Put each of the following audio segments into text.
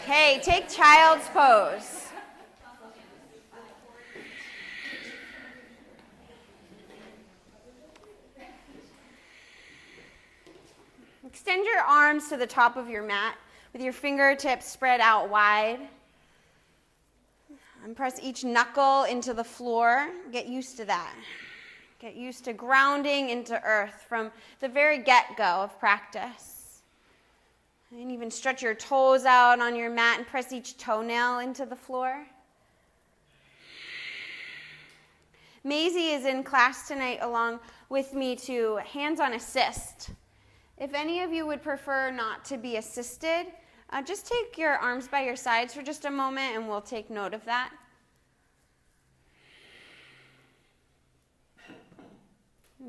Okay, take child's pose. Extend your arms to the top of your mat with your fingertips spread out wide. And press each knuckle into the floor. Get used to that. Get used to grounding into earth from the very get-go of practice. And even stretch your toes out on your mat and press each toenail into the floor. Maisie is in class tonight along with me to hands-on assist. If any of you would prefer not to be assisted, just take your arms by your sides for just a moment and we'll take note of that.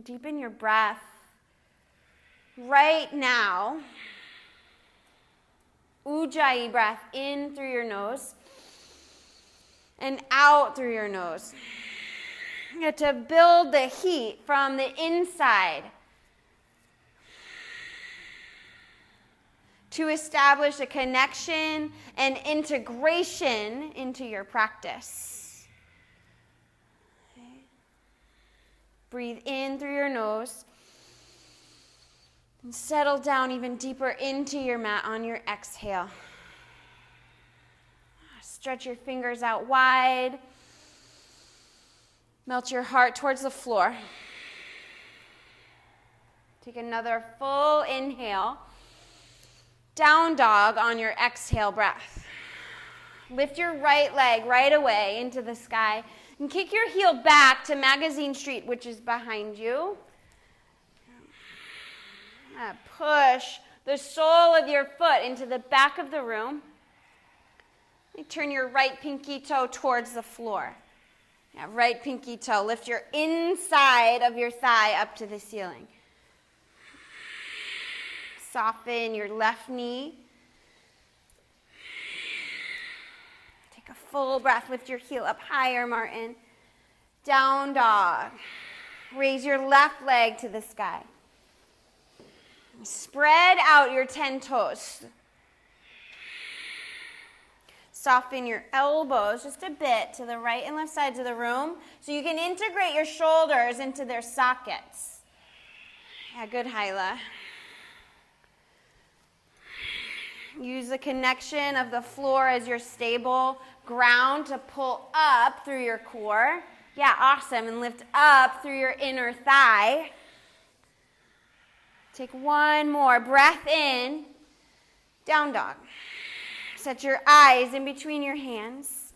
Deepen your breath. Right now, Ujjayi breath in through your nose and out through your nose. You have to build the heat from the inside to establish a connection and integration into your practice. Okay. Breathe in through your nose and settle down even deeper into your mat on your exhale. Stretch your fingers out wide. Melt your heart towards the floor. Take another full inhale. Down dog on your exhale breath. Lift your right leg right away into the sky and kick your heel back to Magazine Street, which is behind you. Push the sole of your foot into the back of the room. And turn your right pinky toe towards the floor. Right pinky toe. Lift your inside of your thigh up to the ceiling. Soften your left knee. Take a full breath. Lift your heel up higher, Martin. Down dog. Raise your left leg to the sky. Spread out your 10 toes. Soften your elbows just a bit to the right and left sides of the room so you can integrate your shoulders into their sockets. Yeah, good, Hyla. Use the connection of the floor as your stable ground to pull up through your core. Yeah, awesome. And lift up through your inner thigh. Take one more breath in. Down dog. Set your eyes in between your hands.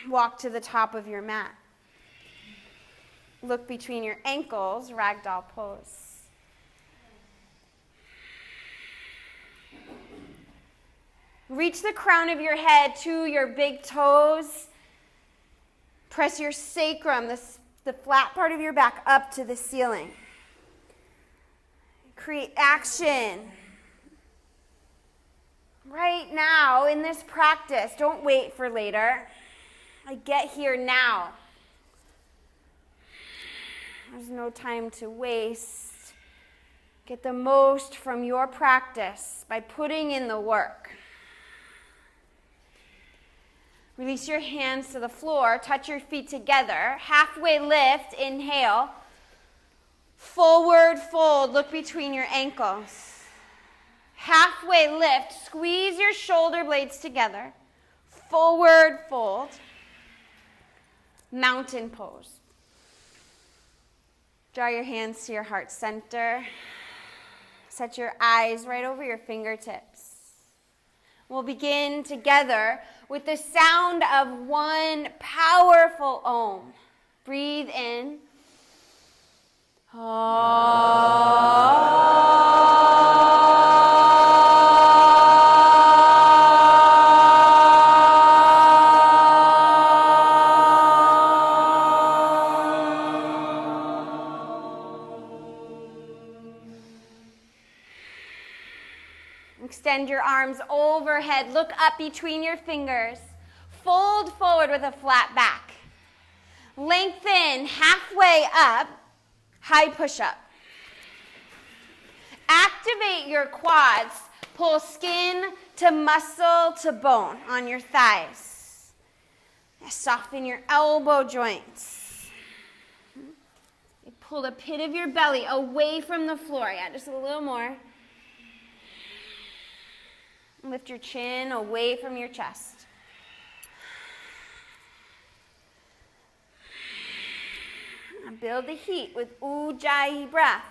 Walk to the top of your mat. Look between your ankles, ragdoll pose. Reach the crown of your head to your big toes. Press your sacrum, the flat part of your back, up to the ceiling. Create action. Right now, in this practice, don't wait for later. Get here now. There's no time to waste. Get the most from your practice by putting in the work. Release your hands to the floor. Touch your feet together. Halfway lift. Inhale. Forward fold. Look between your ankles. Halfway lift. Squeeze your shoulder blades together. Forward fold. Mountain pose. Draw your hands to your heart center. Set your eyes right over your fingertips. We'll begin together with the sound of one powerful Om. Breathe in. Extend your arms overhead. Look up between your fingers. Fold forward with a flat back. Lengthen halfway up. High push-up. Activate your quads Pull skin to muscle to bone on your thighs. Soften your elbow joints. Pull the pit of your belly away from the floor. Yeah, just a little more. Lift your chin away from your chest. Build the heat with Ujjayi breath.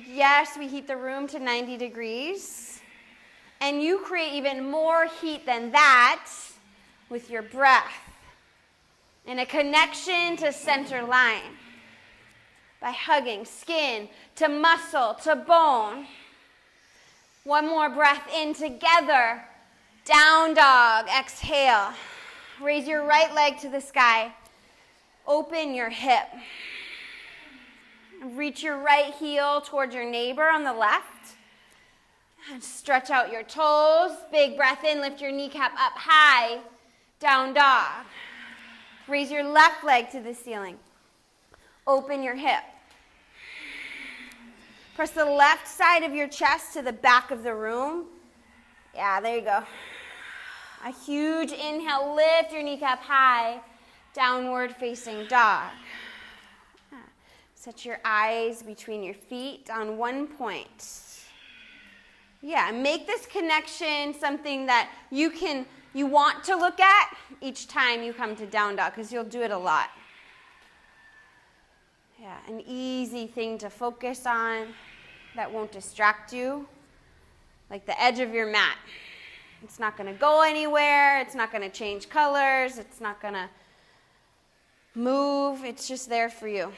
Yes, we heat the room to 90 degrees. And you create even more heat than that with your breath. And a connection to center line. By hugging skin to muscle to bone. One more breath in together. Down dog. Exhale. Raise your right leg to the sky. Open your hip. Reach your right heel towards your neighbor on the left. And stretch out your toes. Big breath in. Lift your kneecap up high. Down dog. Raise your left leg to the ceiling. Open your hip. Press the left side of your chest to the back of the room. Yeah, there you go. A huge inhale. Lift your kneecap high. Downward facing dog. Set your eyes between your feet on one point. Yeah, make this connection something that you want to look at each time you come to down dog, because you'll do it a lot. Yeah, an easy thing to focus on that won't distract you, like the edge of your mat. It's not going to go anywhere. It's not going to change colors. It's not going to move. It's just there for you.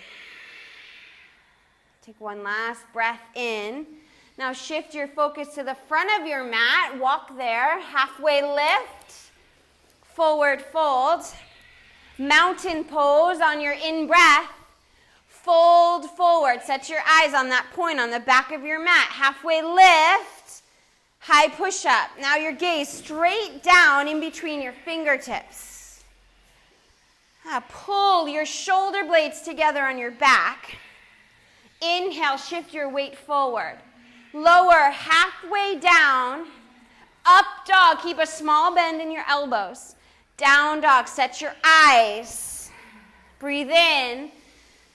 Take one last breath in. Now shift your focus to the front of your mat. Walk there. Halfway lift. Forward fold. Mountain pose on your in-breath. Fold forward. Set your eyes on that point on the back of your mat. Halfway lift. High push-up. Now your gaze straight down in between your fingertips. Pull your shoulder blades together on your back. Inhale, shift your weight forward. Lower halfway down. Up dog, keep a small bend in your elbows. Down dog, set your eyes. Breathe in.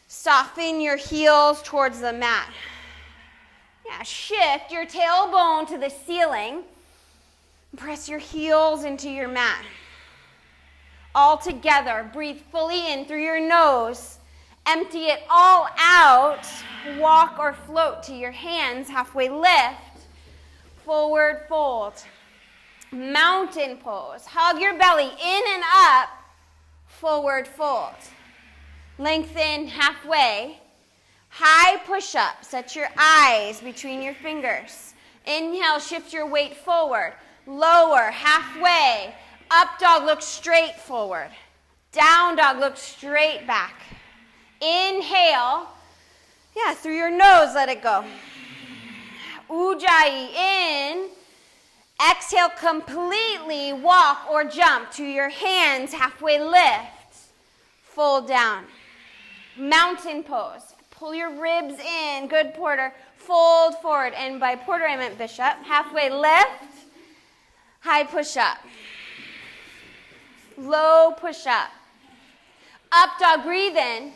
Soften your heels towards the mat. Yeah, shift your tailbone to the ceiling. Press your heels into your mat. All together, breathe fully in through your nose. Empty it all out. Walk or float to your hands. Halfway lift. Forward fold. Mountain pose. Hug your belly in and up. Forward fold. Lengthen halfway. High push-up. Set your eyes between your fingers. Inhale, shift your weight forward. Lower, halfway. Up dog, look straight forward. Down dog, look straight back. Inhale. Yeah, through your nose, let it go. Ujjayi in. Exhale, completely walk or jump to your hands. Halfway lift. Fold down. Mountain pose. Pull your ribs in. Good, Porter. Fold forward. And by Porter, I meant Bishop. Halfway lift. High push-up. Low push-up. Up dog, breathe in.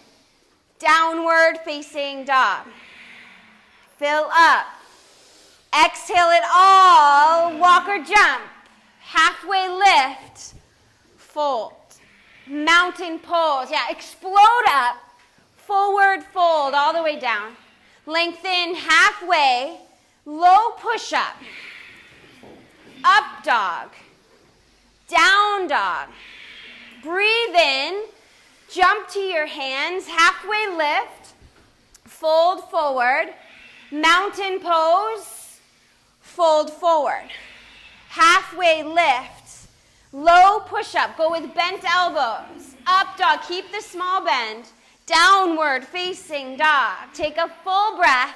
Downward facing dog. Fill up. Exhale it all. Walk or jump. Halfway lift. Fold. Mountain pose. Yeah, explode up. Forward fold all the way down. Lengthen halfway. Low push-up. Up dog. Down dog. Breathe in. Jump to your hands. Halfway lift. Fold forward. Mountain pose. Fold forward. Halfway lift. Low push-up. Go with bent elbows. Up dog. Keep the small bend. Downward facing dog. Take a full breath.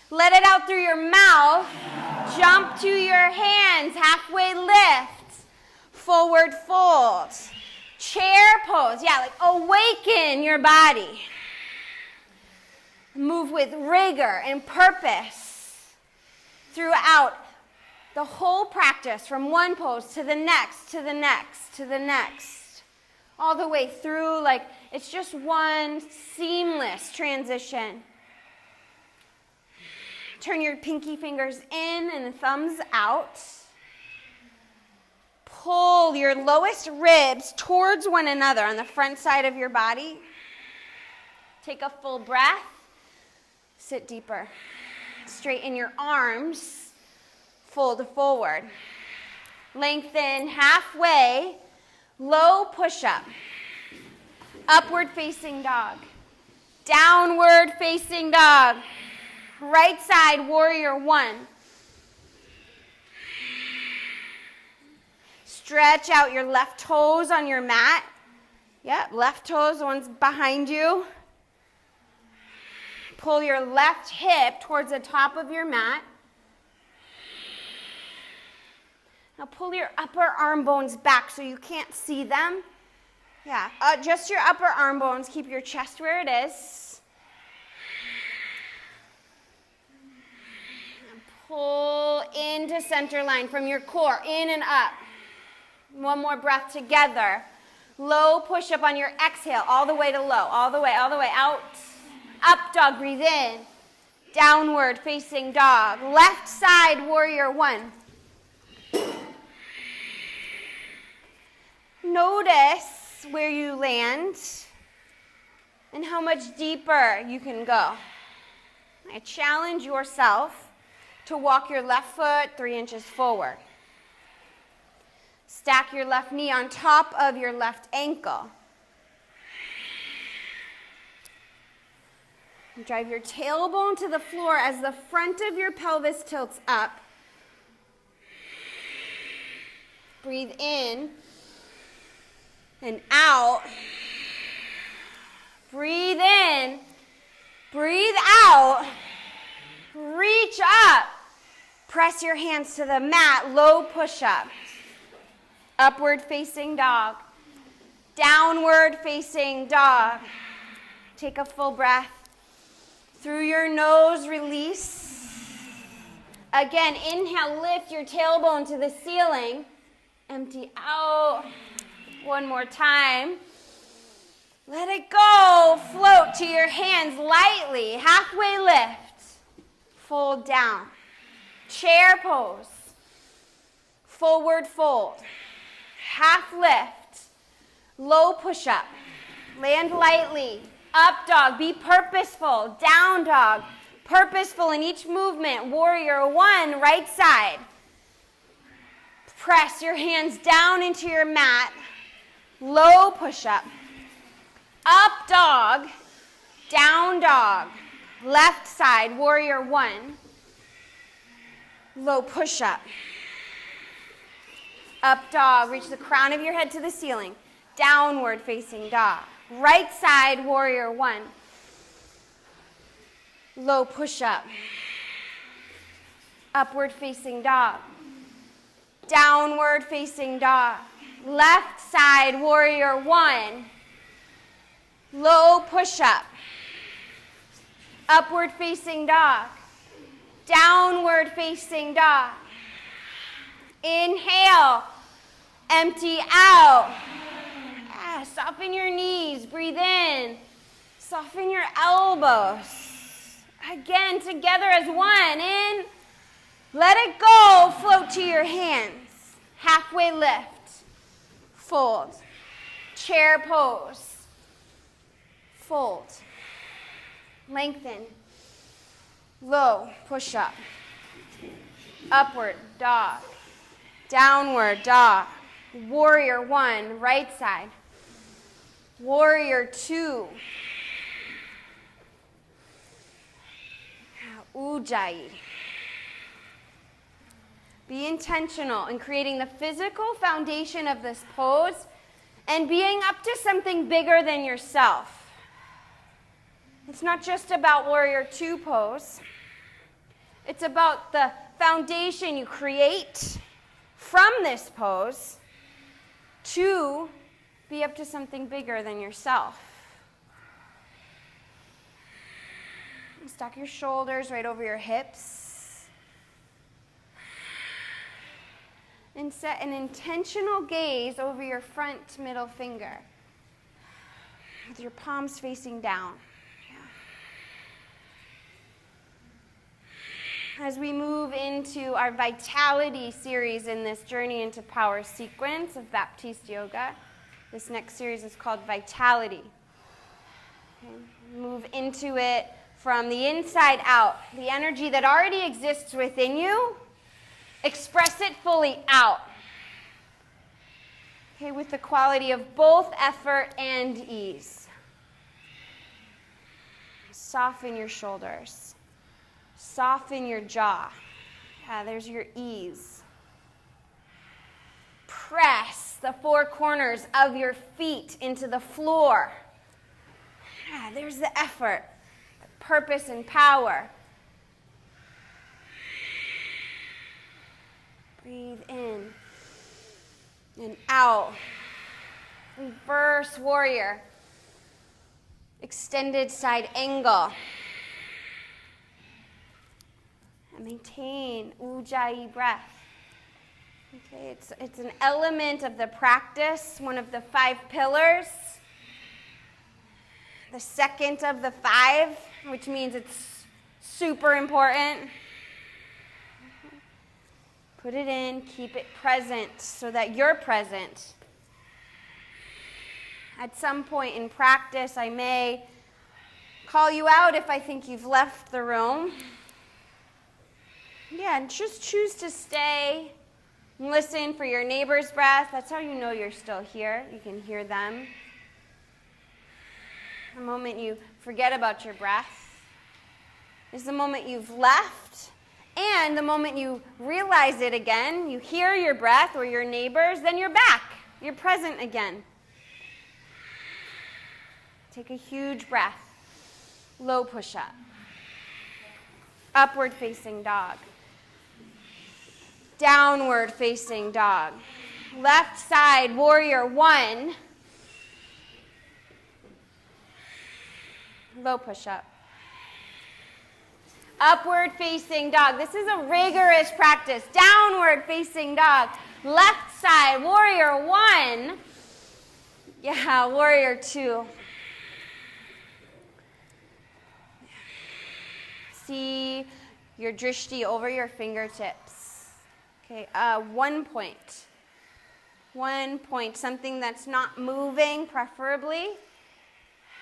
Let it out through your mouth. Jump to your hands. Halfway lift. Forward fold. Chair pose. Yeah, like awaken your body. Move with rigor and purpose throughout the whole practice, from one pose to the next, to the next, to the next, all the way through, like it's just one seamless transition. Turn your pinky fingers in and the thumbs out. Pull your lowest ribs towards one another on the front side of your body. Take a full breath. Sit deeper. Straighten your arms. Fold forward. Lengthen halfway. Low push-up. Upward facing dog. Downward facing dog. Right side, warrior one. Stretch out your left toes on your mat. Yep, left toes, the ones behind you. Pull your left hip towards the top of your mat. Now pull your upper arm bones back so you can't see them. Yeah, just your upper arm bones. Keep your chest where it is. And pull into center line from your core, in and up. One more breath together. Low push-up on your exhale, all the way to low, all the way out. Up dog, breathe in. Downward facing dog. Left side, warrior one. Notice where you land and how much deeper you can go. I challenge yourself to walk your left foot 3 inches forward. Stack your left knee on top of your left ankle. Drive your tailbone to the floor as the front of your pelvis tilts up. Breathe in and out. Breathe in. Breathe out. Reach up. Press your hands to the mat. Low push-up. Upward facing dog. Downward facing dog. Take a full breath. Through your nose, release. Again, inhale, lift your tailbone to the ceiling. Empty out. One more time. Let it go. Float to your hands lightly. Halfway lift. Fold down. Chair pose. Forward fold. Half lift. Low push-up. Land lightly. Up dog, be purposeful. Down dog, purposeful in each movement. Warrior one, right side. Press your hands down into your mat. Low push-up. Up dog, down dog. Left side, warrior one. Low push-up. Up dog, reach the crown of your head to the ceiling. Downward facing dog. Right side, warrior one. Low push-up. Upward facing dog. Downward facing dog. Left side, warrior one. Low push-up. Upward facing dog. Downward facing dog. Inhale. Empty out. Soften your knees, breathe in. Soften your elbows. Again, together as one. In. Let it go. Float to your hands. Halfway lift. Fold. Chair pose. Fold. Lengthen. Low. Push up. Upward dog. Downward dog. Warrior one, right side. Warrior two. Ujjayi. Be intentional in creating the physical foundation of this pose and being up to something bigger than yourself. It's not just about warrior two pose. It's about the foundation you create from this pose to be up to something bigger than yourself. Stack your shoulders right over your hips. And set an intentional gaze over your front middle finger with your palms facing down. As we move into our Vitality series in this Journey into Power sequence of Baptiste Yoga, this next series is called Vitality. Okay. Move into it from the inside out. The energy that already exists within you, express it fully out. Okay, with the quality of both effort and ease. Soften your shoulders. Soften your jaw. Yeah, there's your ease. Press the four corners of your feet into the floor. Yeah, there's the effort, the purpose and power. Breathe in and out. Reverse warrior. Extended side angle. And maintain Ujjayi breath. Okay, it's an element of the practice, one of the 5 pillars. The second of the 5, which means it's super important. Put it in, keep it present so that you're present. At some point in practice, I may call you out if I think you've left the room. Yeah, and just choose to stay. Listen for your neighbor's breath. That's how you know you're still here. You can hear them. The moment you forget about your breath is the moment you've left, and the moment you realize it again, you hear your breath or your neighbor's, then you're back. You're present again. Take a huge breath. Low push-up. Upward facing dog. Downward facing dog. Left side, warrior 1. Low push-up. Upward facing dog. This is a rigorous practice. Downward facing dog. Left side, warrior 1. Yeah, warrior 2. See your drishti over your fingertips. Okay, 1 point. 1 point, something that's not moving, preferably,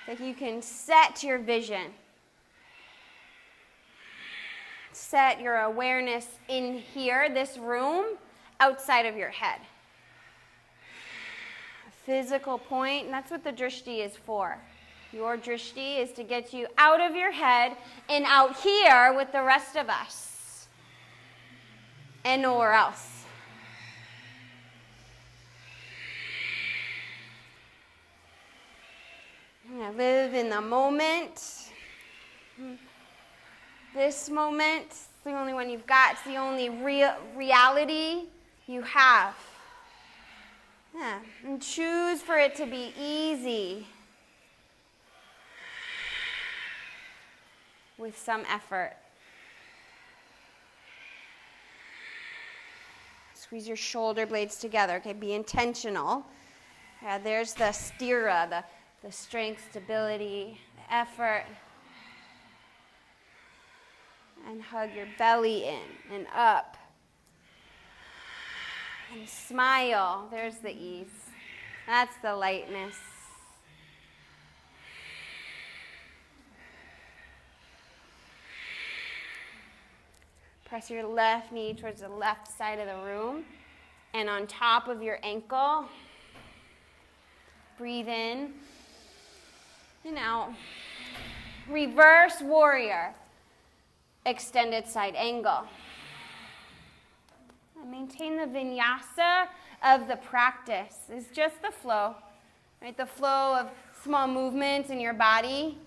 that you can set your vision. Set your awareness in here, this room, outside of your head. A physical point, and that's what the drishti is for. Your drishti is to get you out of your head and out here with the rest of us. And nowhere else. Live in the moment. This moment, it's the only one you've got. It's the only reality you have. Yeah. And choose for it to be easy. With some effort. Squeeze your shoulder blades together. Okay, be intentional. Yeah, there's the stira, the strength, stability, the effort. And hug your belly in and up. And smile. There's the ease. That's the lightness. Press your left knee towards the left side of the room. And on top of your ankle, breathe in and out. Reverse warrior. Extended side angle. And maintain the vinyasa of the practice. It's just the flow. Right? The flow of small movements in your body.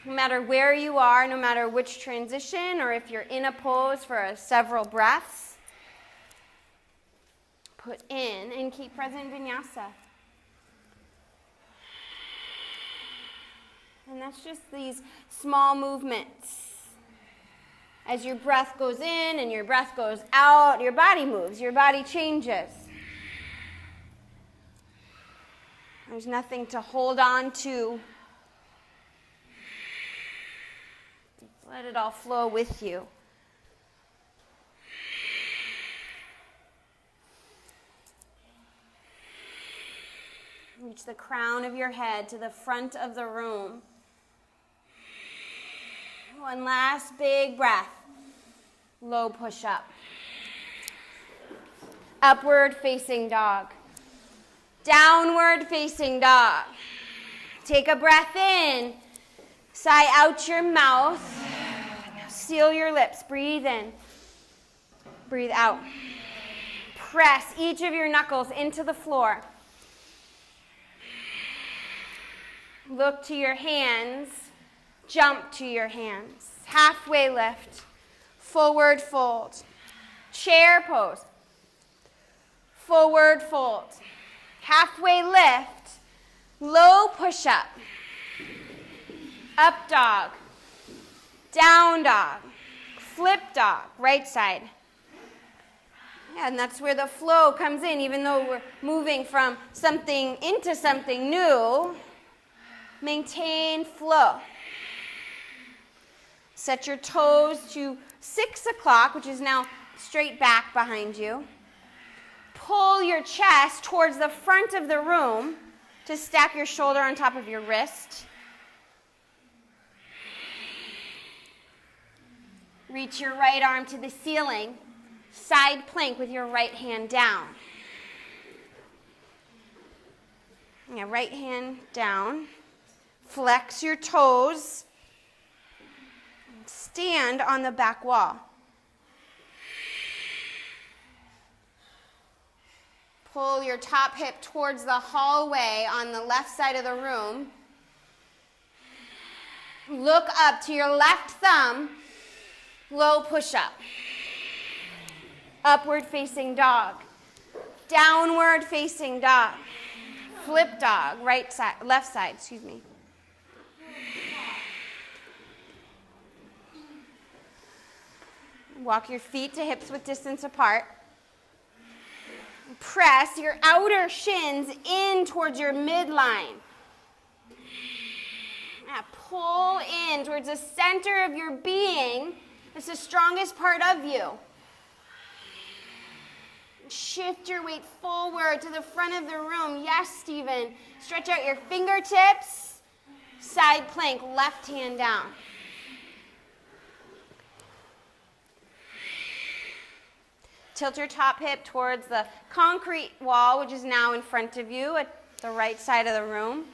No matter where you are, no matter which transition, or if you're in a pose for several breaths, put in and keep present vinyasa. And that's just these small movements. As your breath goes in and your breath goes out, your body moves, your body changes. There's nothing to hold on to. Let it all flow with you. Reach the crown of your head to the front of the room. One last big breath. Low push-up. Upward facing dog. Downward facing dog. Take a breath in. Sigh out your mouth. Now seal your lips. Breathe in. Breathe out. Press each of your knuckles into the floor. Look to your hands. Jump to your hands. Halfway lift. Forward fold. Chair pose. Forward fold. Halfway lift. Low push-up. Up dog. Down dog. Flip dog. Right side. Yeah, and that's where the flow comes in, even though we're moving from something into something new. Maintain flow. Set your toes to 6 o'clock, which is now straight back behind you. Pull your chest towards the front of the room to stack your shoulder on top of your wrist. Reach your right arm to the ceiling. Side plank with your right hand down. Yeah, right hand down. Flex your toes. Stand on the back wall. Pull your top hip towards the hallway on the left side of the room. Look up to your left thumb. Low push-up. Upward facing dog. Downward facing dog. Flip dog. Left side, excuse me. Walk your feet to hips width distance apart. Press your outer shins in towards your midline. Now pull in towards the center of your being. It's the strongest part of you. Shift your weight forward to the front of the room. Yes, Stephen. Stretch out your fingertips. Side plank, left hand down. Tilt your top hip towards the concrete wall, which is now in front of you at the right side of the room.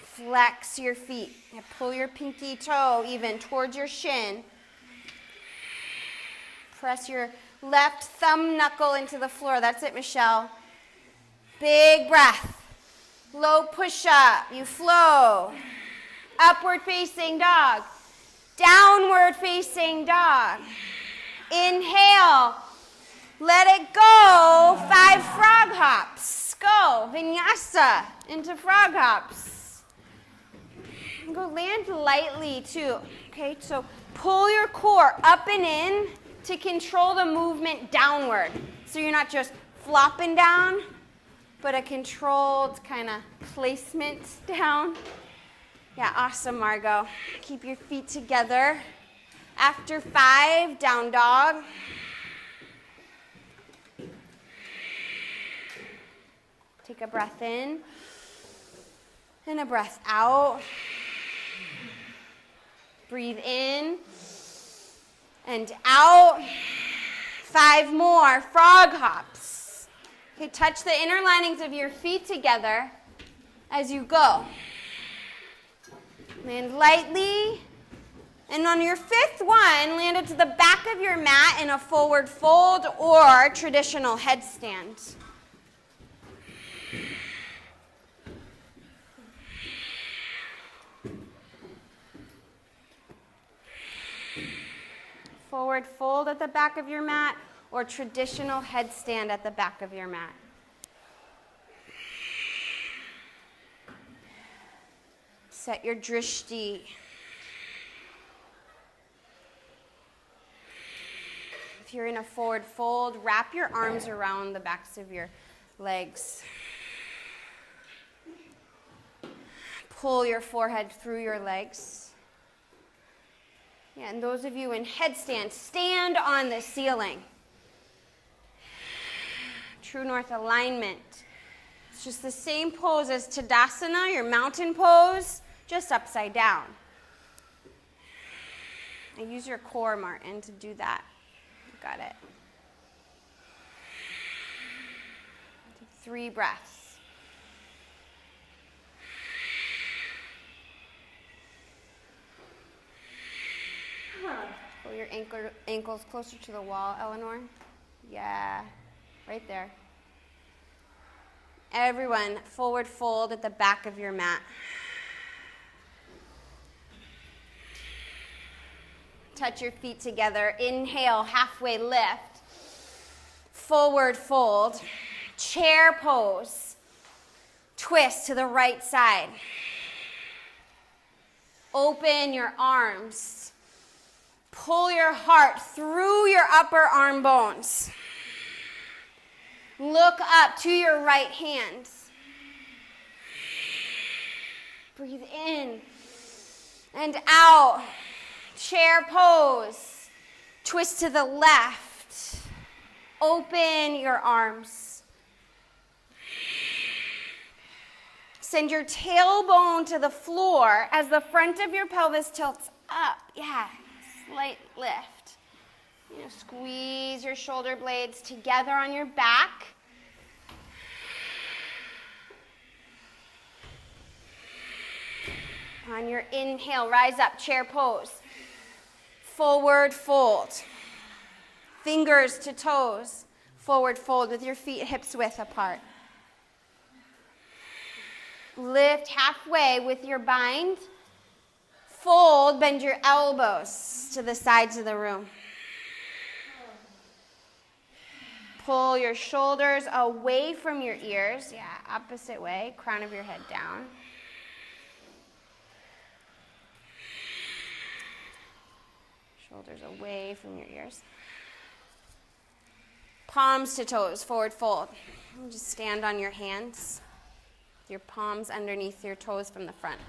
Flex your feet. And pull your pinky toe even towards your shin. Press your left thumb knuckle into the floor. That's it, Michelle. Big breath. Low push-up. You flow. Upward facing dog. Downward facing dog. Inhale. Let it go. 5 frog hops. Go. Vinyasa into frog hops. Go land lightly too. Okay, so pull your core up and in to control the movement downward. So you're not just flopping down, but a controlled kind of placement down. Yeah, awesome, Margot. Keep your feet together. After 5, down dog. Take a breath in and a breath out. Breathe in and out. 5 more, frog hops. Okay, touch the inner linings of your feet together as you go. Land lightly. And on your 5th one, land it to the back of your mat in a forward fold or traditional headstand. Forward fold at the back of your mat or traditional headstand at the back of your mat. Set your drishti. If you're in a forward fold, wrap your arms around the backs of your legs. Pull your forehead through your legs. Yeah, and those of you in headstand, stand on the ceiling. True north alignment. It's just the same pose as Tadasana, your mountain pose, just upside down. And use your core, Martin, to do that. Got it. 3 breaths. Pull your ankles closer to the wall, Eleanor. Yeah, right there. Everyone, forward fold at the back of your mat. Touch your feet together. Inhale, halfway lift. Forward fold. Chair pose. Twist to the right side. Open your arms. Pull your heart through your upper arm bones. Look up to your right hand. Breathe in and out. Chair pose. Twist to the left. Open your arms. Send your tailbone to the floor as the front of your pelvis tilts up. Yeah, slight lift. Squeeze your shoulder blades together on your back. On your inhale, rise up, chair pose. Forward fold. Fingers to toes. Forward fold with your feet hips width apart. Lift halfway with your bind. Fold, bend your elbows to the sides of the room. Pull your shoulders away from your ears. Yeah, opposite way, crown of your head down. Shoulders away from your ears. Palms to toes, forward fold. Just stand on your hands. Your palms underneath your toes from the front.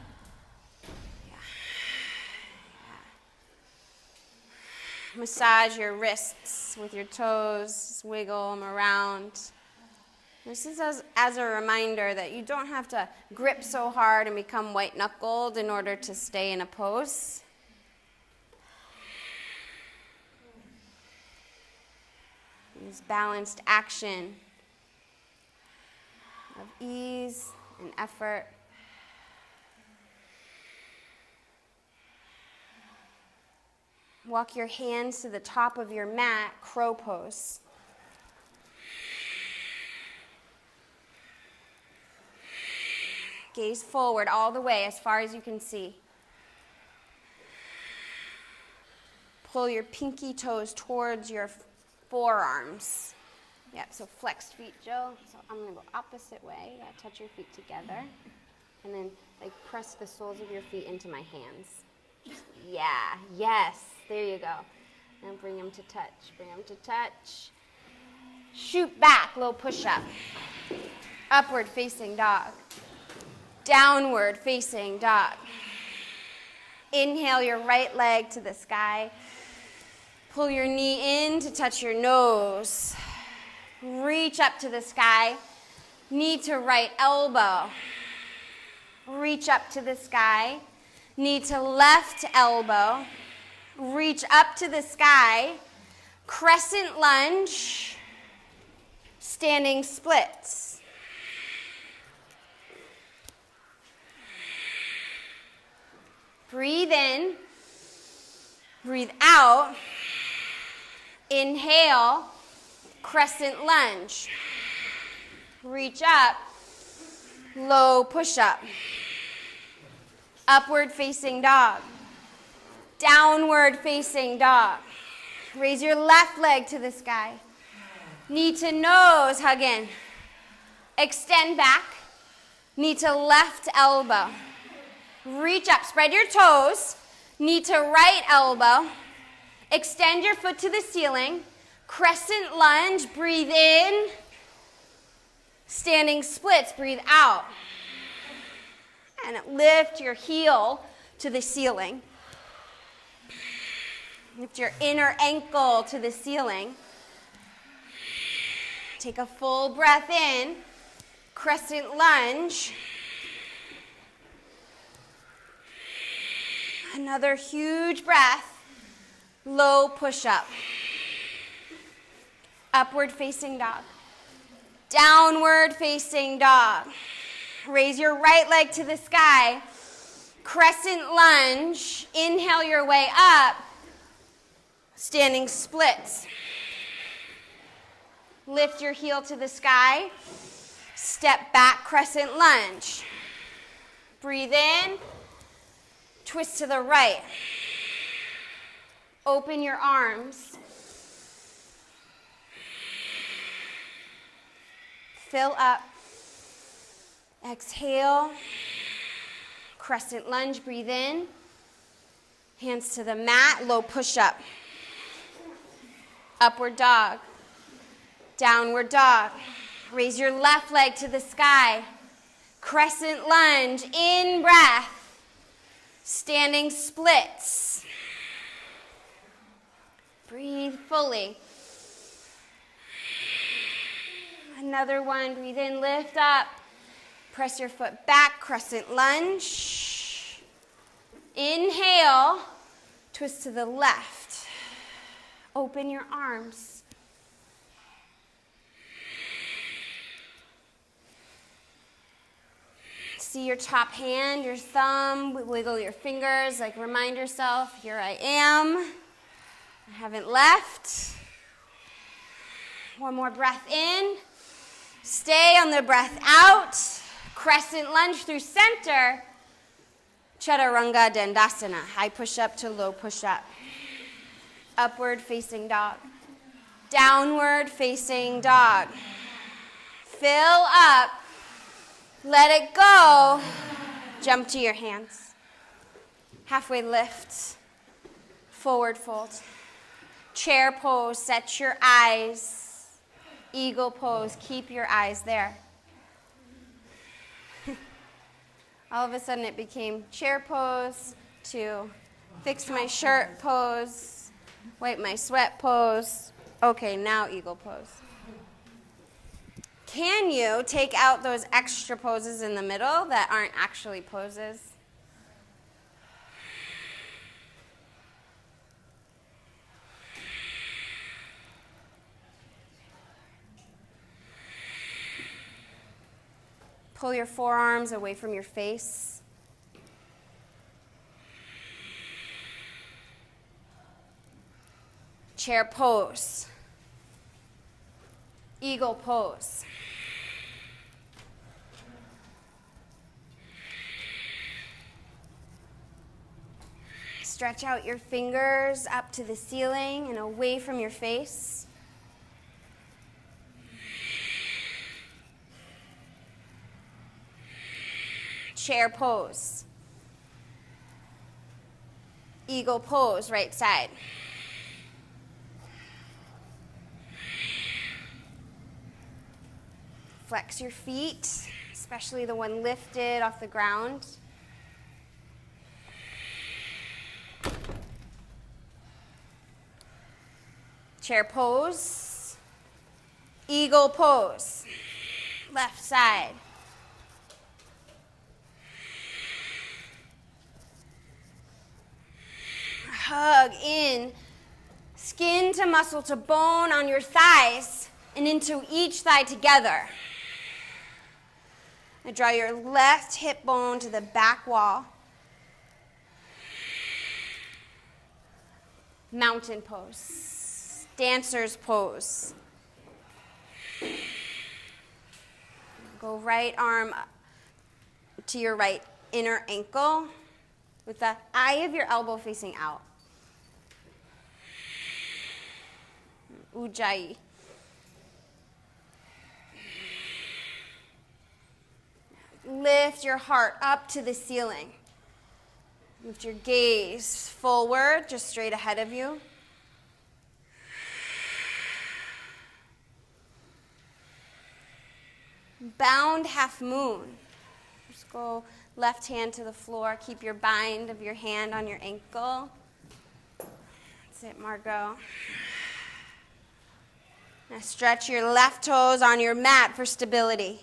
Massage your wrists with your toes, wiggle them around. This is as a reminder that you don't have to grip so hard and become white-knuckled in order to stay in a pose. Use balanced action of ease and effort. Walk your hands to the top of your mat, crow pose. Gaze forward all the way as far as you can see. Pull your pinky toes towards your forearms. Yep, so flexed feet, Jill. So I'm going to go opposite way. Touch your feet together. And then press the soles of your feet into my hands. Yeah, yes. There you go. And bring them to touch. Bring them to touch. Shoot back, low push-up. Upward facing dog. Downward facing dog. Inhale your right leg to the sky. Pull your knee in to touch your nose. Reach up to the sky. Knee to right elbow. Reach up to the sky. Knee to left elbow. Reach up to the sky. Crescent lunge. Standing splits. Breathe in. Breathe out. Inhale. Crescent lunge. Reach up. Low push-up. Upward facing dog. Downward facing dog. Raise your left leg to the sky. Knee to nose, hug in. Extend back. Knee to left elbow. Reach up, spread your toes, knee to right elbow. Extend your foot to the ceiling. Crescent lunge, breathe in. Standing splits, breathe out. And lift your heel to the ceiling. Lift your inner ankle to the ceiling. Take a full breath in. Crescent lunge. Another huge breath. Low push-up. Upward facing dog. Downward facing dog. Raise your right leg to the sky. Crescent lunge. Inhale your way up. Standing splits. Lift your heel to the sky. Step back, crescent lunge. Breathe in. Twist to the right. Open your arms. Fill up. Exhale. Crescent lunge, breathe in. Hands to the mat, low push-up. Upward dog. Downward dog. Raise your left leg to the sky. Crescent lunge, in breath. Standing splits. Breathe fully. Another one, breathe in, lift up. Press your foot back, crescent lunge. Inhale, twist to the left. Open your arms. See your top hand, your thumb, wiggle your fingers, like remind yourself, here I am. I haven't left. One more breath in. Stay on the breath out. Crescent lunge through center. Chaturanga Dandasana. High push-up to low push-up. Upward facing dog. Downward facing dog. Fill up. Let it go. Jump to your hands. Halfway lift. Forward fold. Chair pose. Set your eyes. Eagle pose. Keep your eyes there. All of a sudden it became chair pose to fix my shirt pose, wipe my sweat pose. Okay, now eagle pose. Can you take out those extra poses in the middle that aren't actually poses? Pull your forearms away from your face. Chair pose. Eagle pose. Stretch out your fingers up to the ceiling and away from your face. Chair pose. Eagle pose, right side. Flex your feet, especially the one lifted off the ground. Chair pose. Eagle pose. Left side. Hug in, skin to muscle to bone on your thighs and into each thigh together. Now draw your left hip bone to the back wall. Mountain pose, dancer's pose. Go right arm up to your right inner ankle with the eye of your elbow facing out. Ujjayi. Lift your heart up to the ceiling. Lift your gaze forward, just straight ahead of you. Bound half moon. Just go left hand to the floor. Keep your bind of your hand on your ankle. That's it, Margot. Now stretch your left toes on your mat for stability.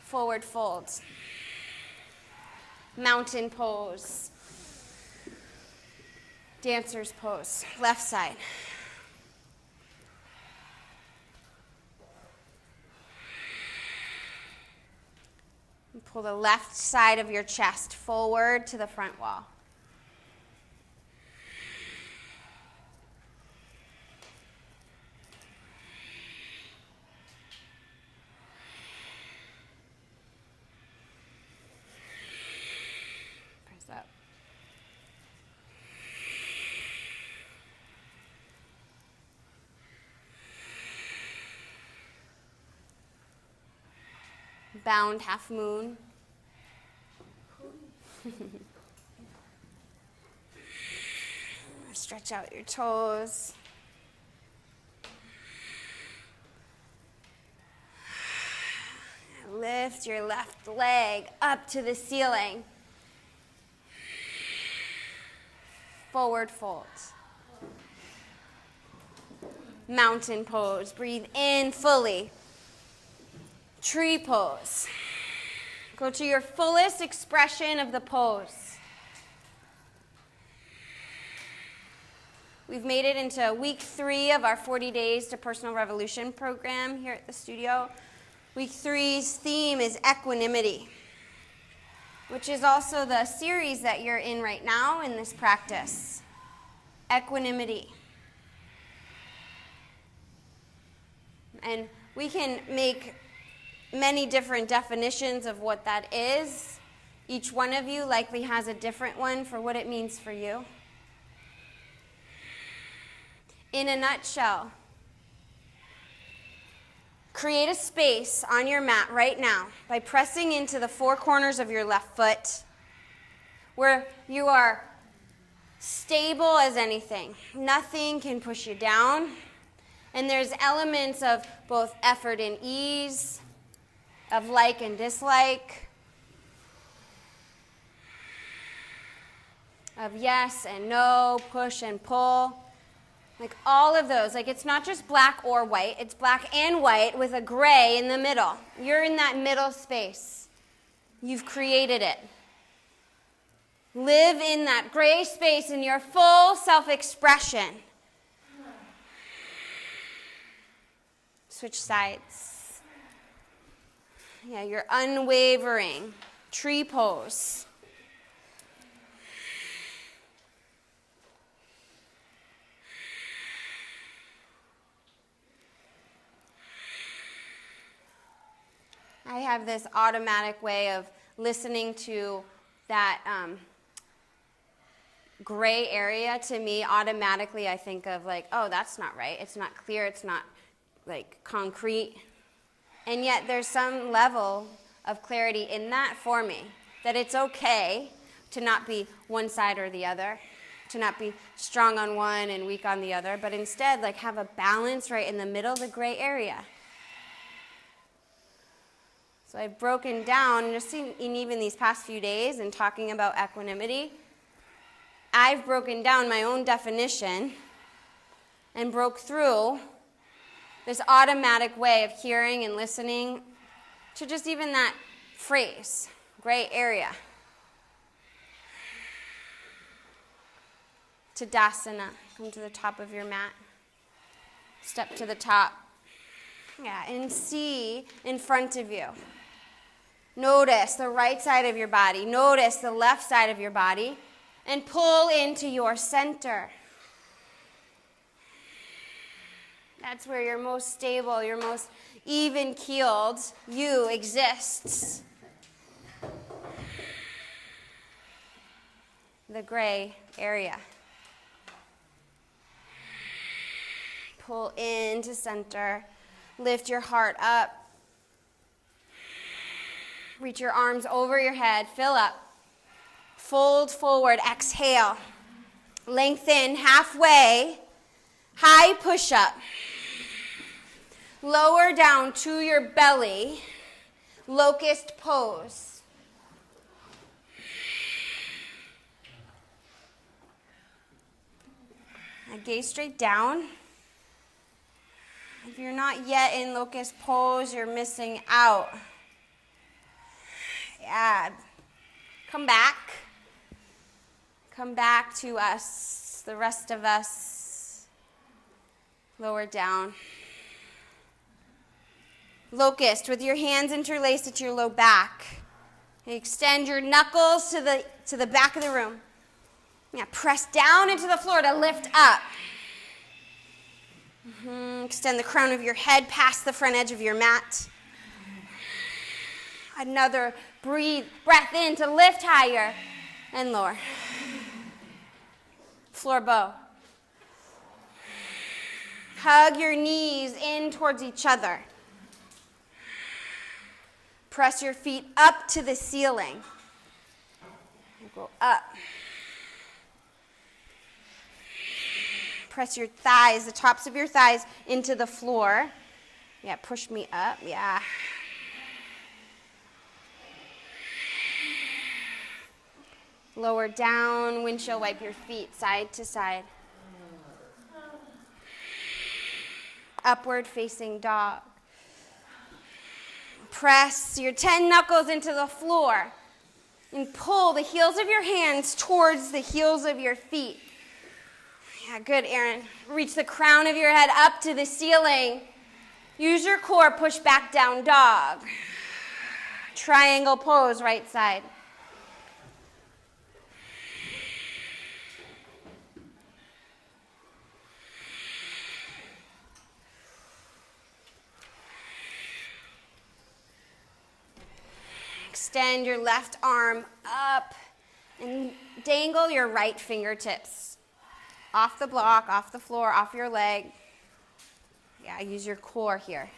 Forward fold. Mountain pose. Dancer's pose. Left side. And pull the left side of your chest forward to the front wall. Up. Bound half moon. Stretch out your toes. Lift your left leg up to the ceiling. Forward fold. Mountain pose. Breathe in fully. Tree pose. Go to your fullest expression of the pose. We've made it into week 3 of our 40 Days to Personal Revolution program here at the studio. Week 3's theme is equanimity, which is also the series that you're in right now in this practice. Equanimity. And we can make many different definitions of what that is. Each one of you likely has a different one for what it means for you. In a nutshell, create a space on your mat right now by pressing into the 4 corners of your left foot where you are stable as anything. Nothing can push you down. And there's elements of both effort and ease, of like and dislike, of yes and no, push and pull. Like all of those. Like it's not just black or white. It's black and white with a gray in the middle. You're in that middle space. You've created it. Live in that gray space in your full self-expression. Switch sides. Yeah, you're unwavering. Tree pose. I have this automatic way of listening to that gray area. To me, automatically I think of like, oh, that's not right. It's not clear. It's not like concrete. And yet there's some level of clarity in that for me, that it's okay to not be one side or the other, to not be strong on one and weak on the other, but instead like have a balance right in the middle of the gray area. So I've broken down, and just in even these past few days and talking about equanimity, I've broken down my own definition and broke through this automatic way of hearing and listening to just even that phrase, gray area. Tadasana, come to the top of your mat. Step to the top. Yeah, and see in front of you. Notice the right side of your body. Notice the left side of your body. And pull into your center. That's where you're most stable, you're most even-keeled. You exists. The gray area. Pull into center. Lift your heart up. Reach your arms over your head. Fill up. Fold forward. Exhale. Lengthen halfway. High push-up. Lower down to your belly. Locust pose. Now gaze straight down. If you're not yet in locust pose, you're missing out. Yeah. Come back. Come back to us, the rest of us. Lower down. Locust with your hands interlaced at your low back. Extend your knuckles to the back of the room. Yeah, press down into the floor to lift up. Extend the crown of your head past the front edge of your mat. Another breath in to lift higher and lower. Floor bow. Hug your knees in towards each other. Press your feet up to the ceiling. Go up. Press your thighs, the tops of your thighs, into the floor. Yeah, push me up. Yeah. Lower down, windshield wipe your feet side to side. Upward facing dog. Press your 10 knuckles into the floor and pull the heels of your hands towards the heels of your feet. Yeah, good, Aaron. Reach the crown of your head up to the ceiling. Use your core, push back down dog. Triangle pose, right side. Extend your left arm up and dangle your right fingertips off the block, off the floor, off your leg. Yeah, use your core here.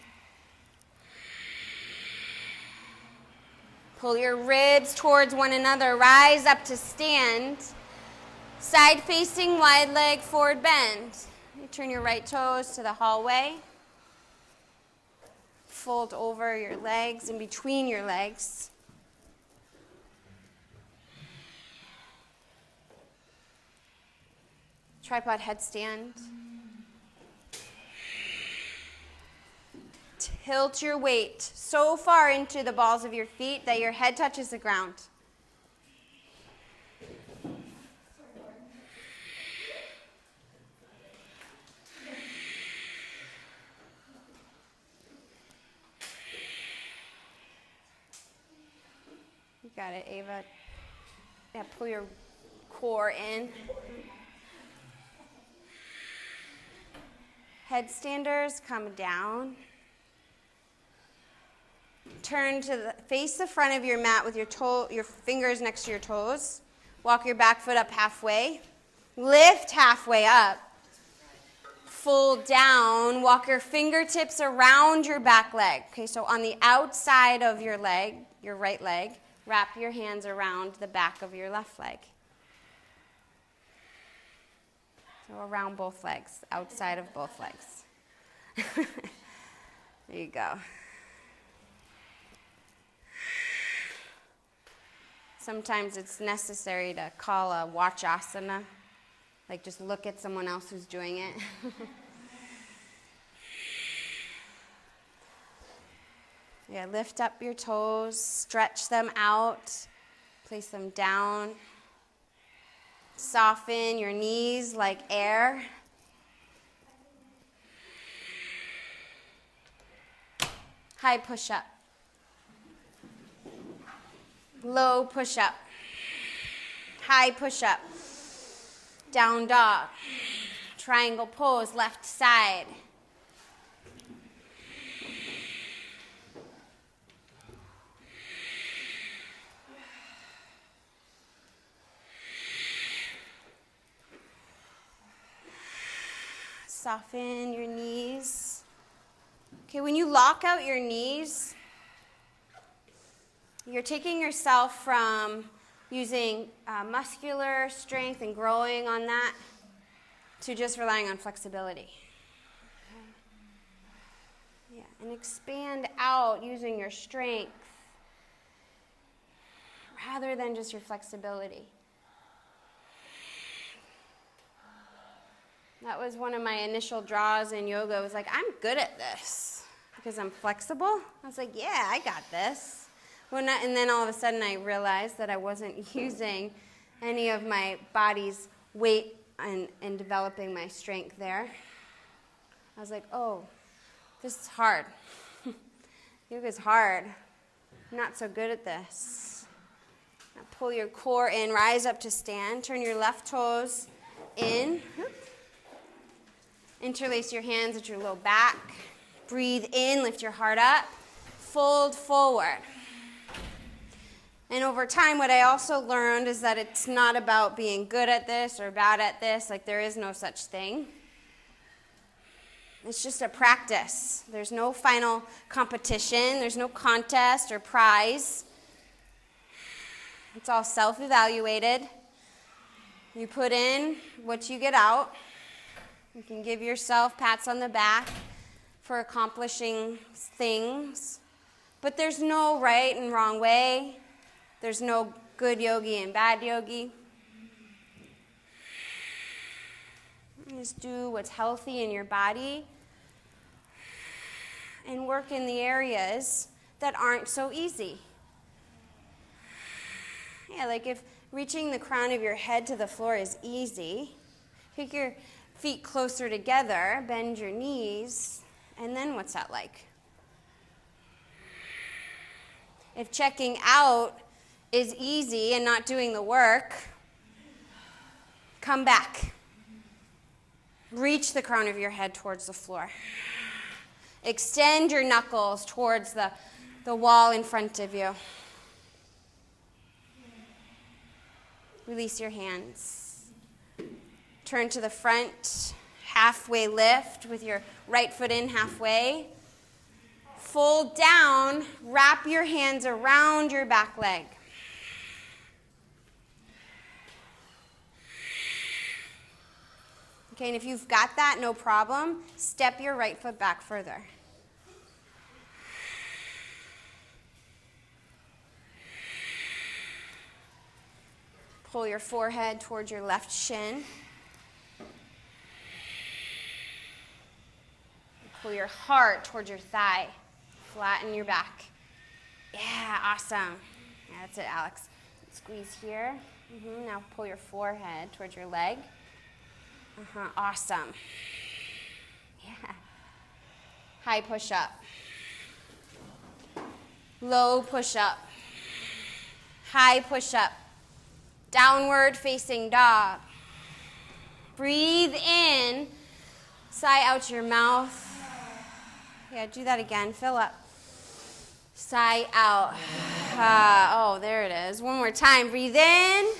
Pull your ribs towards one another. Rise up to stand. Side facing, wide leg, forward bend. You turn your right toes to the hallway. Fold over your legs, in between your legs. Tripod headstand. Tilt your weight so far into the balls of your feet that your head touches the ground. You got it, Ava. Yeah, pull your core in. Headstanders, come down. Turn to face the front of your mat with your fingers next to your toes. Walk your back foot up halfway. Lift halfway up. Fold down. Walk your fingertips around your back leg. Okay, so on the outside of your leg, your right leg, wrap your hands around the back of your left leg. So around both legs, outside of both legs. There you go. Sometimes it's necessary to call a Wachasana, like just look at someone else who's doing it. Yeah, lift up your toes, stretch them out, place them down. Soften your knees like air. High push-up. Low push-up. High push-up. Down dog. Triangle pose, left side. Soften your knees. Okay, when you lock out your knees, You're taking yourself from using muscular strength and growing on that to just relying on flexibility. Yeah, and expand out using your strength rather than just your flexibility. That was one of my initial draws in yoga. It was like, I'm good at this because I'm flexible. I was like, yeah, I got this. And then all of a sudden I realized that I wasn't using any of my body's weight and developing my strength there. I was like, oh, this is hard. Yoga's hard. I'm not so good at this. Now pull your core in, rise up to stand. Turn your left toes in. Interlace your hands at your low back. Breathe in, lift your heart up. Fold forward. And over time, what I also learned is that it's not about being good at this or bad at this. Like, there is no such thing. It's just a practice. There's no final competition. There's no contest or prize. It's all self-evaluated. You put in what you get out. You can give yourself pats on the back for accomplishing things. But there's no right and wrong way. There's no good yogi and bad yogi. Just do what's healthy in your body and work in the areas that aren't so easy. Yeah, like if reaching the crown of your head to the floor is easy, take your feet closer together, bend your knees, and then what's that like? If checking out is easy and not doing the work, come back. Reach the crown of your head towards the floor. Extend your knuckles towards the wall in front of you. Release your hands. Turn to the front, halfway lift with your right foot in halfway. Fold down, wrap your hands around your back leg. Okay, and if you've got that, no problem. Step your right foot back further. Pull your forehead towards your left shin. Pull your heart towards your thigh. Flatten your back. Yeah, awesome. Yeah, that's it, Alex. Squeeze here. Now pull your forehead towards your leg. Awesome. Yeah. High push-up. Low push-up. High push-up. Downward facing dog. Breathe in. Sigh out your mouth. Yeah, do that again. Fill up. Sigh out. Oh, there it is. One more time. Breathe in.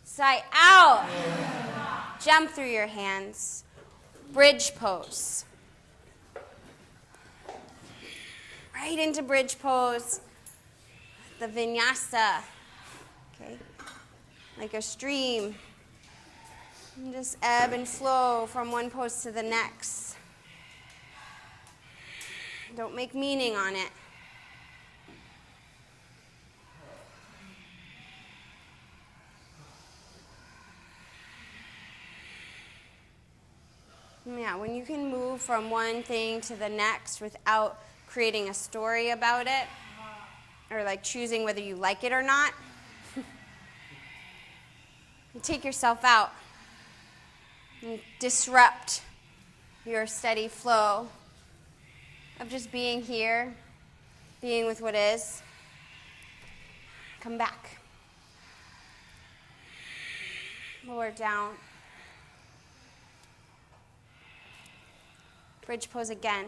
Sigh out. Jump through your hands. Bridge pose. Right into bridge pose. The vinyasa. Okay. Like a stream. And just ebb and flow from one pose to the next. Don't make meaning on it. Yeah, when you can move from one thing to the next without creating a story about it, or like choosing whether you like it or not, you take yourself out and disrupt your steady flow of just being here, being with what is. Come back. Lower down. Bridge pose again.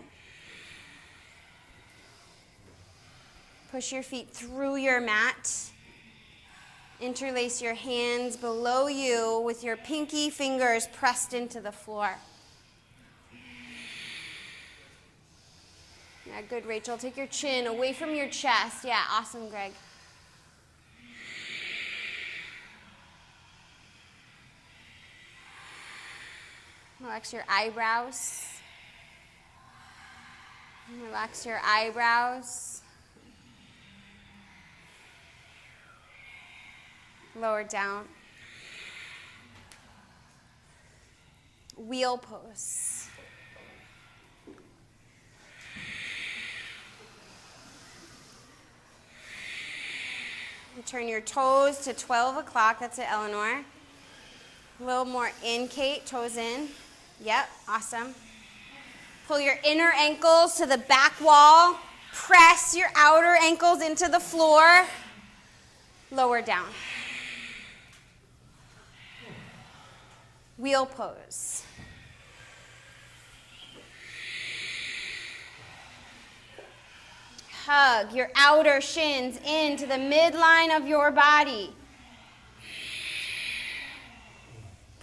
Push your feet through your mat. Interlace your hands below you with your pinky fingers pressed into the floor. Yeah, good, Rachel. Take your chin away from your chest. Yeah, awesome, Greg. Relax your eyebrows. Relax your eyebrows. Lower down. Wheel pose. And turn your toes to 12 o'clock. That's it, Eleanor. A little more in, Kate. Toes in. Yep, awesome. Pull your inner ankles to the back wall. Press your outer ankles into the floor. Lower down. Wheel pose. Hug your outer shins into the midline of your body.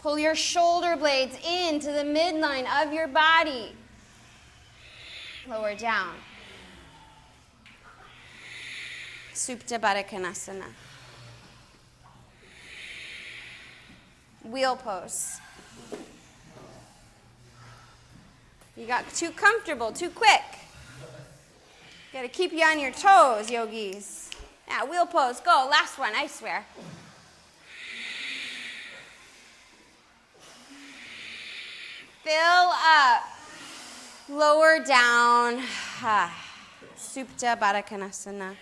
Pull your shoulder blades into the midline of your body. Lower down. Supta Baddha Konasana. Wheel pose. You got too comfortable, too quick. Got to keep you on your toes, yogis. Yeah, wheel pose. Go. Last one, I swear. Fill up. Lower down. Supta Baddha Konasana.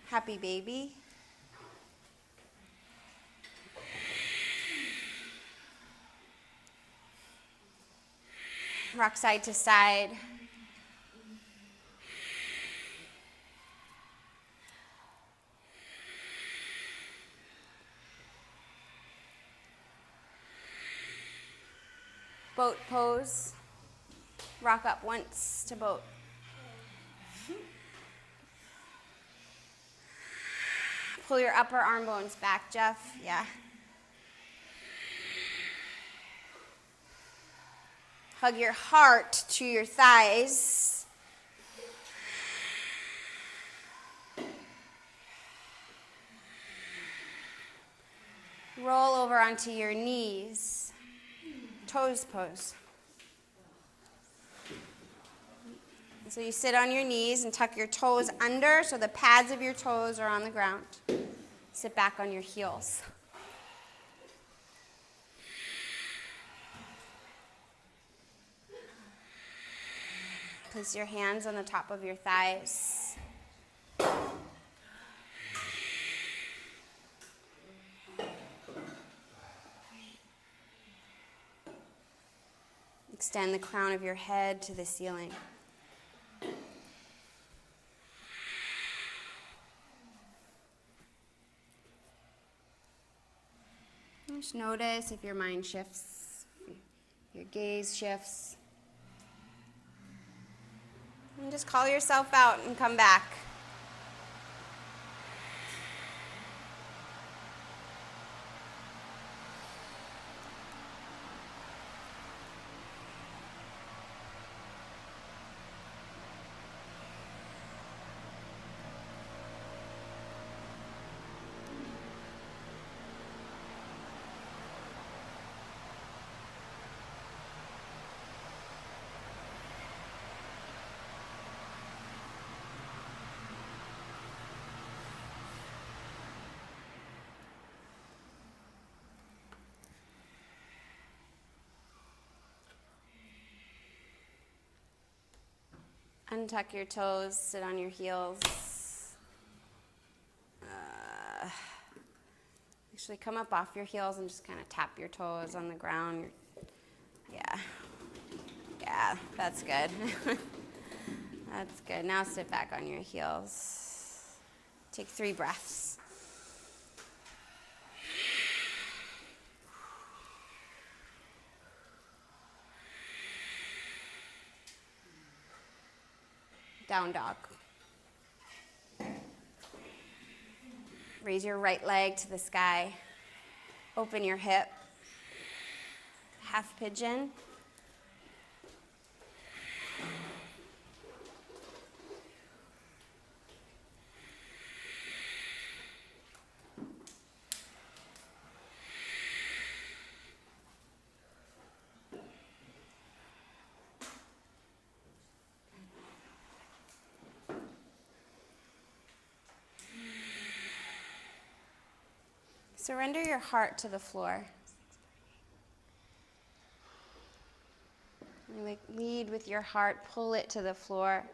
Happy baby. Rock side to side. Boat pose. Rock up once to boat. Pull your upper arm bones back, Jeff. Yeah. Hug your heart to your thighs. Roll over onto your knees. Toes pose. So you sit on your knees and tuck your toes under so the pads of your toes are on the ground. Sit back on your heels. Place your hands on the top of your thighs. Extend the crown of your head to the ceiling. Just notice if your mind shifts, your gaze shifts. And just call yourself out and come back. Untuck your toes, sit on your heels. Actually, come up off your heels and just kind of tap your toes on the ground. Yeah, that's good. That's good. Now sit back on your heels. Take 3 breaths. Down dog. Raise your right leg to the sky. Open your hip. Half pigeon. Surrender your heart to the floor. Like lead with your heart, pull it to the floor.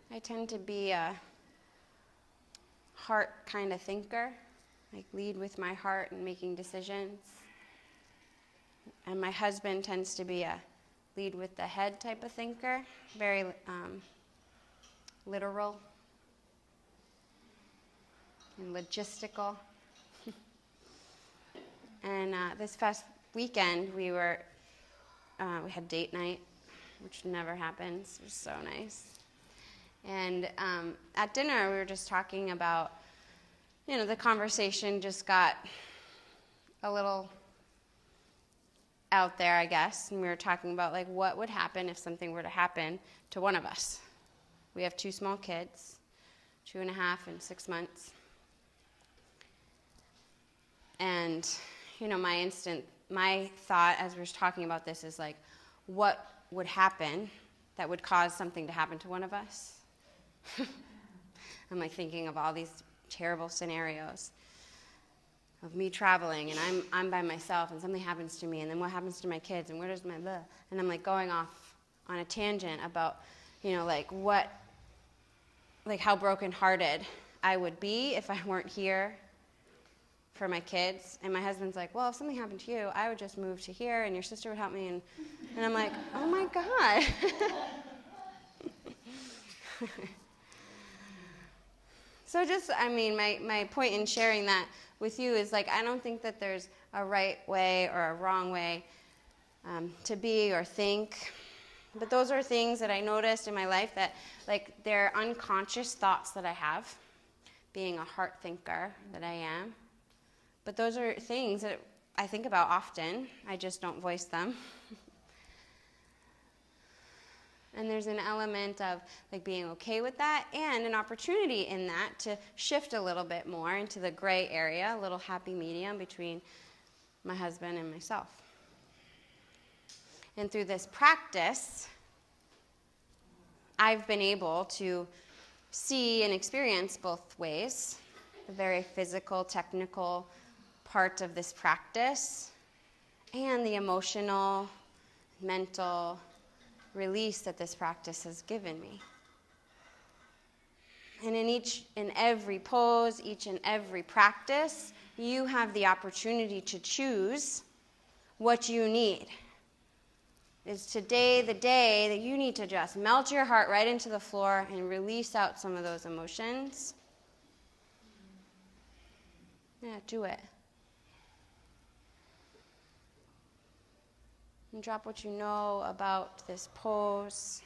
I tend to be a heart kind of thinker, like lead with my heart in making decisions. And my husband tends to be a lead with the head type of thinker, very literal and logistical. And this past weekend, we had date night, which never happens. It was so nice. And at dinner, we were just talking about, the conversation just got a little out there, I guess. And we were talking about, like, what would happen if something were to happen to one of us. We have 2 small kids, 2.5 and 6 months. And, my thought as we were talking about this is, like, what would happen that would cause something to happen to one of us? I'm like thinking of all these terrible scenarios of me traveling and I'm by myself and something happens to me and then what happens to my kids and where does my blah? And I'm like going off on a tangent about, how brokenhearted I would be if I weren't here for my kids. And my husband's like, well, if something happened to you, I would just move to here and your sister would help me. And I'm like, oh my God. So my point in sharing that with you is, like, I don't think that there's a right way or a wrong way to be or think. But those are things that I noticed in my life that, like, they're unconscious thoughts that I have, being a heart thinker that I am. But those are things that I think about often. I just don't voice them. And there's an element of, like, being okay with that and an opportunity in that to shift a little bit more into the gray area, a little happy medium between my husband and myself. And through this practice, I've been able to see and experience both ways, the very physical, technical part of this practice and the emotional, mental release that this practice has given me. And in every pose, each and every practice, you have the opportunity to choose what you need. Is today the day that you need to just melt your heart right into the floor and release out some of those emotions? Yeah, do it. And drop what you know about this pose,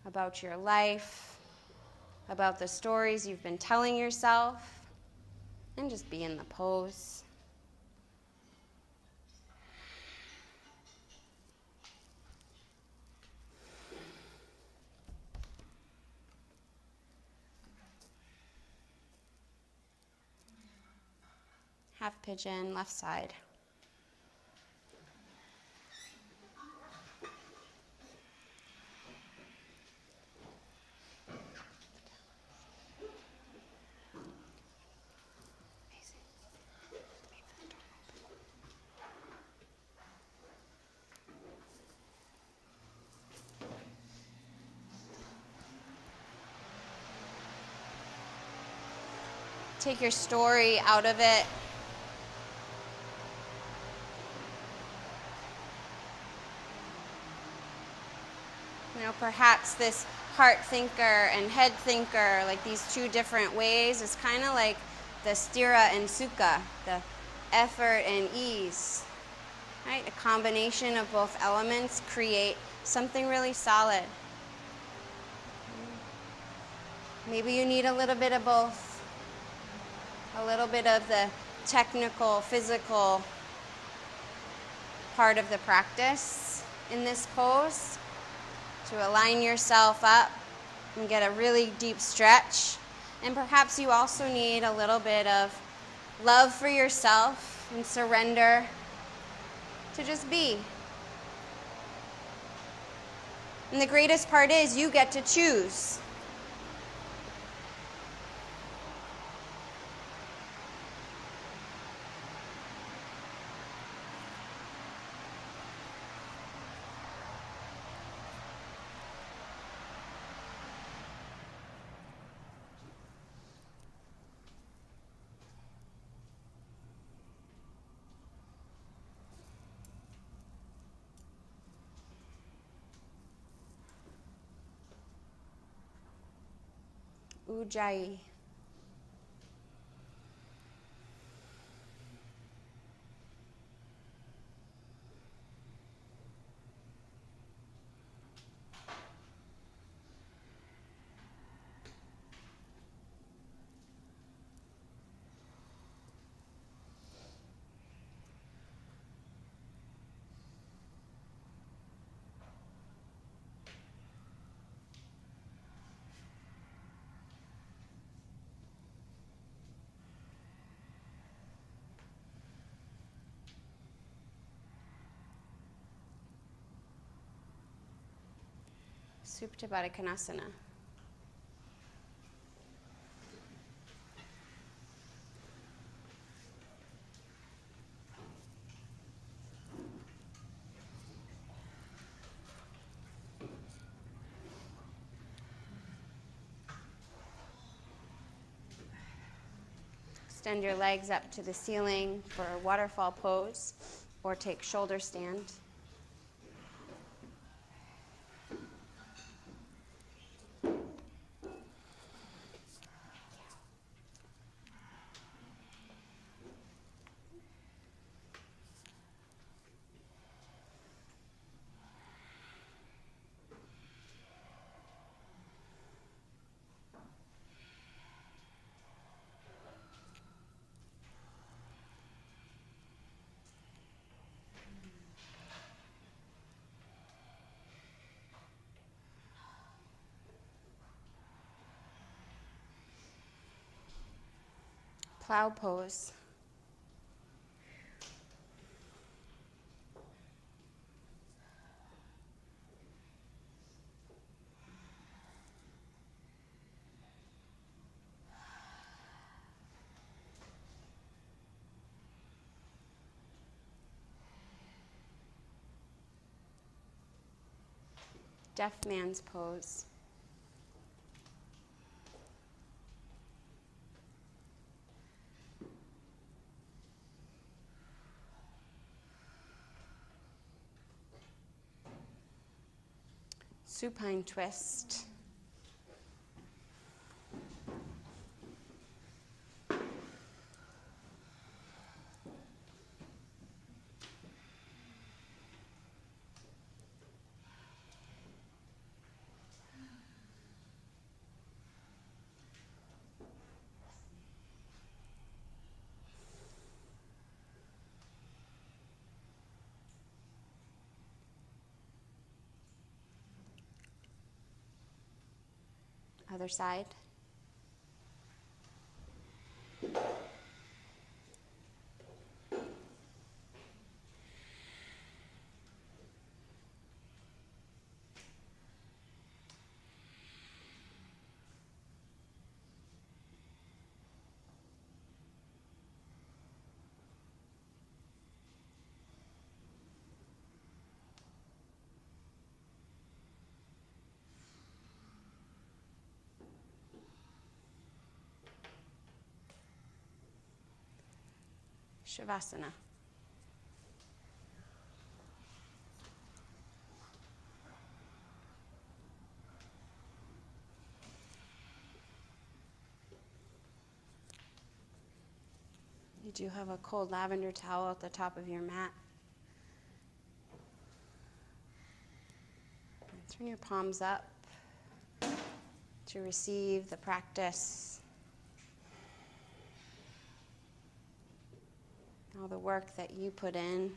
about your life, about the stories you've been telling yourself, and just be in the pose. Half pigeon, left side. Take your story out of it. perhaps this heart thinker and head thinker, like these two different ways, is kind of like the sthira and sukha, the effort and ease. Right? A combination of both elements create something really solid. Maybe you need a little bit of both. A little bit of the technical, physical part of the practice in this pose to align yourself up and get a really deep stretch. And perhaps you also need a little bit of love for yourself and surrender to just be. And the greatest part is you get to choose. Ujjayi. Supta Baddha Konasana. Extend your legs up to the ceiling for a waterfall pose, or take shoulder stand. Plow pose. Deaf man's pose. Supine twist. Other side. Shavasana. do have a cold lavender towel at the top of your mat. Turn your palms up to receive the practice. All the work that you put in.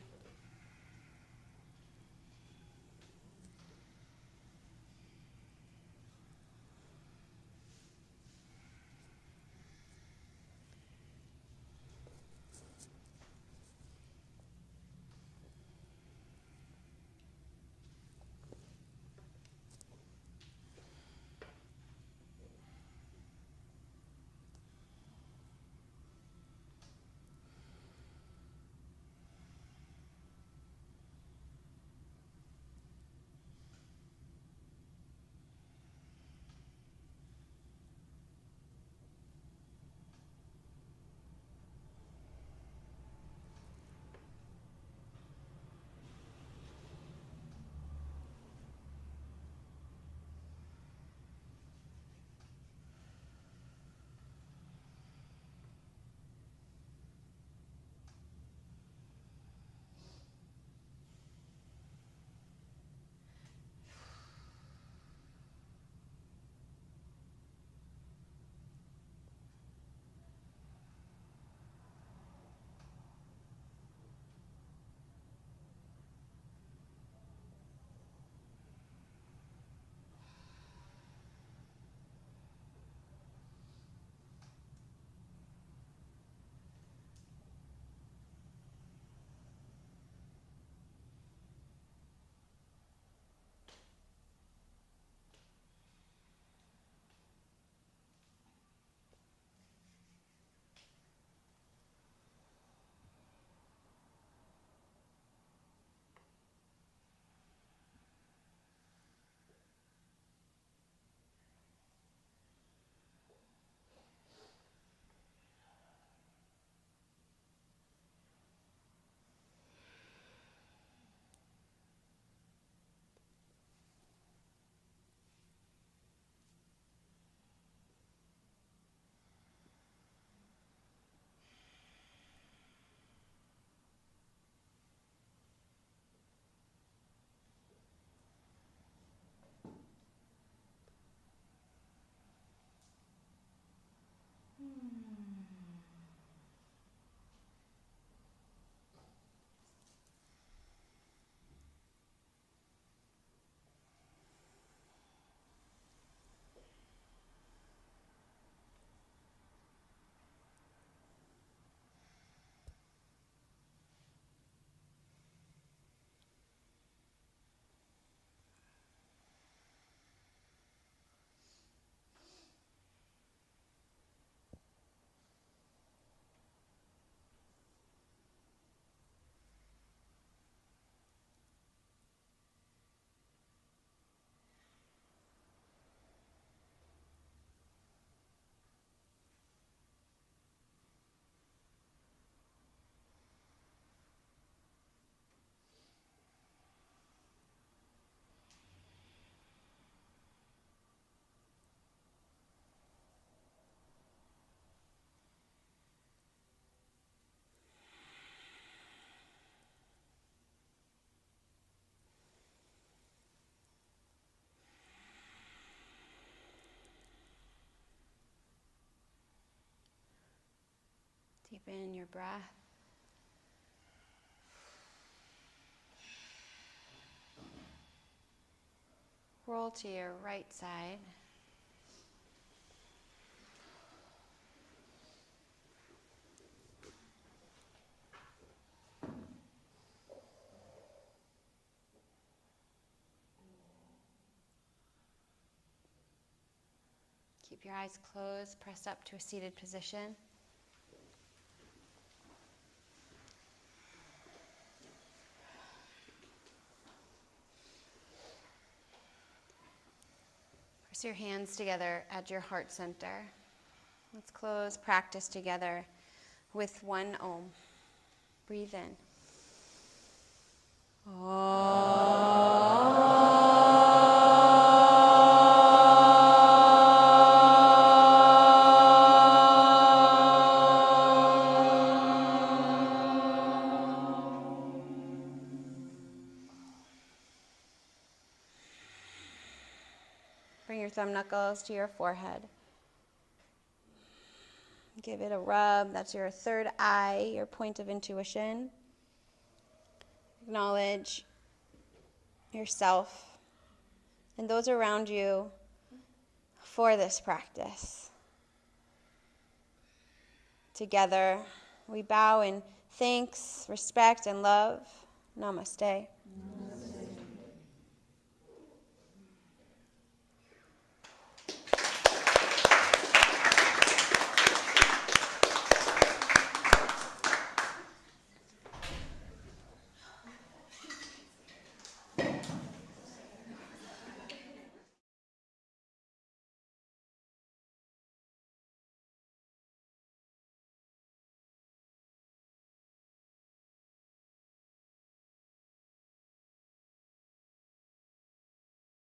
Deepen your breath. Roll to your right side. Keep your eyes closed, press up to a seated position. Press your hands together at your heart center. Let's close practice together with one Om. Breathe in. your thumb knuckles to your forehead. Give it a rub. That's your third eye, your point of intuition. Acknowledge yourself and those around you for this practice. Together, we bow in thanks, respect, and love. Namaste.